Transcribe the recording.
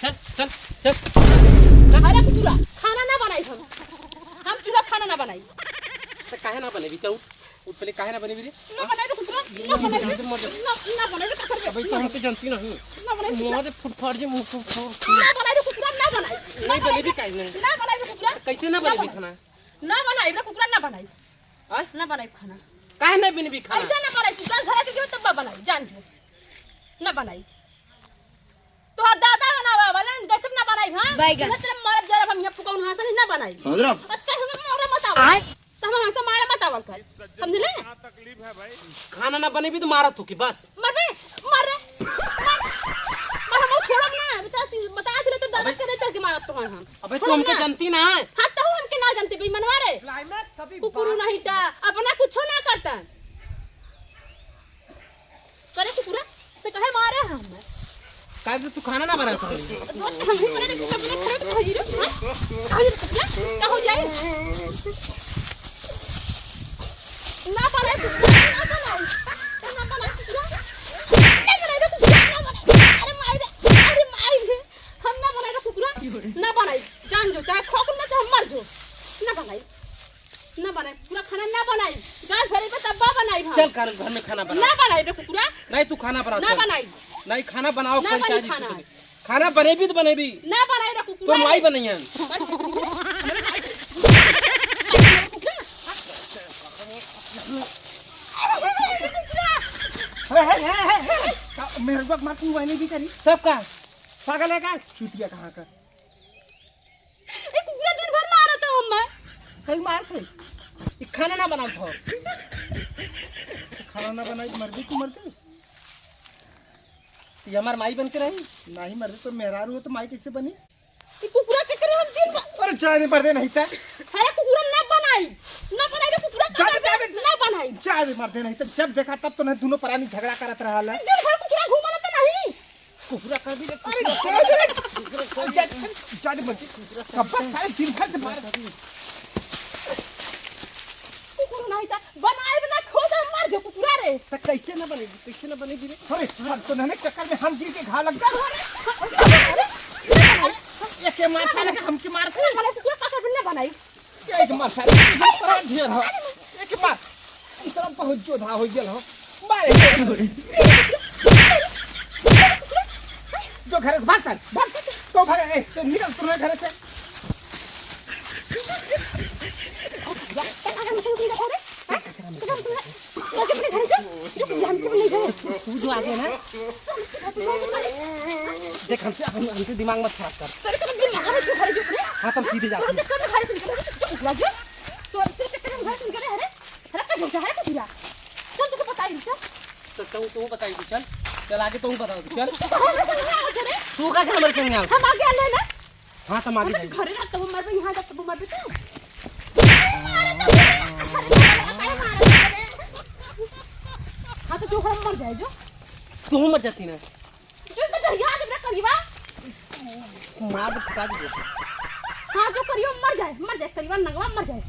चल चल चल। अरे कुतुरा खाना ना बनाई हम चूल्हा खाना ना बनाई। तो काहे ना बनेबी चल उठ पहले काहे ना बनेबी रे ना बनाई रे कुतुरा ना बनाई रे अबे तो हमके जानती नहीं ना बनाई मुंह से फुटफाट जे मुंह फुट ना बनाई रे कुतुरा ना बनाई नहीं बनेबी काहे नहीं ना बनाई रे कुतुरा कैसे ना बनेबी खाना ना बनाई रे कुतुरा ना बनाई हां ना बनाई खाना काहे नहीं बनेबी खाना ऐसा ना बनाई तू घर के तब बनाई जान जो ना बनाई तो दादा बनावा वाला कैसे ना बनाई हां तेरे मरद जरा हम यहां कौन हां ना बनाई समझ रहा अच्छा हम मोरे मत आवा तो हम हमसे मारे मत आवल कर समझ ले तकलीफ है भाई। खाना ना बनेबी तो मारा तू की बस मर रे मर हम छोड़ब ना बता दिले तो दादा के नहीं के मारत तो हम अबे तू हमके जानती ना हां तो हमके ना जानते बे मनवा रे क्लाइमैक्स सभी कुकुरू नहीं था अपना कुछ ना करता करे कुकुरा तो कहे मारे हम काहे तू खाना ना बना तो हम ही करे अपने खड़े तो हाजिर हाजिर कुकुरा क्या हो जाए ना पाले ना पाले कुकुरा ना बनाई रे कुकुरा ना बनाई अरे माई रे हम ना बनाई रे कुकुरा ना बनाई जान जो चाहे खोक ना चाहे मर जो ना बनाई पूरा खाना ना बनाई गाल भरे पे तब्बा बनाई हम चल कर घर में खाना बना ना बनाई रे कुकुरा नहीं तू खाना बना ना बनाई नहीं खाना बनाओ ना कोई बनी खाना। खाना बनेबी तो बनेबी ना बनाई रे कुकुरा तो माई बनई है मेरे को मत तू वही भी करी सब का पागल है का चूतिया कहाँ का ए कुकुरा दिन भर मारत है हम कहीं मार थे ये खाना ना बनाओ तो खाना ना बनाई तो मर गई तू मरते ये हमार माई बन के रही नहीं मरते तो मेहरारू हो तो माई कैसे बनी ए कुकुरा चक्कर में हम दिन भर अरे चाय नहीं मरते नहीं था अरे कुकुरा ना बनाई रे कुकुरा ना बनाई चाय भी मरते नहीं था जब देखा तब तो नहीं दोनों प्राणी झगड़ा करत रहा है दिन भर कुकुरा घूमला तो नहीं कुकुरा कर दी चाय मरती कब सारे दिन भर से मार कुकुरा नहीं था बनाई बना खोद मर जो कुकुरा रे तो कैसे ना बनेगी रे अरे हम तो नहीं चक्कर में हम गिर के घाव लग अरे एक मार साले के हम की मार ना बनाई कुकुरा काका बिना बनाई एक मार साले प्राण ढेर हो एक मार इस तरफ बहुत जोधा हो गेल हो मारे जो घर से भाग तो भाग ए तो निकल तुम्हारे घर से तू जो आगे ना देख हमसे दिमाग मत खराब कर हाँ तुम सीधे जाते तो तू बताई चल चल आगे तू बताओ चल तू का हमारे संग आओ हम आगे आले ना हाँ तुम आगे जाइए घरे ना तब मर पे यहां तक मर पे हाँ तो जो हम मर जाए जो तू मर जाती ना जो तो याद रख करीबा मार फटा दे हाँ जो करियो मर जाए करीबा नगवा मर जाए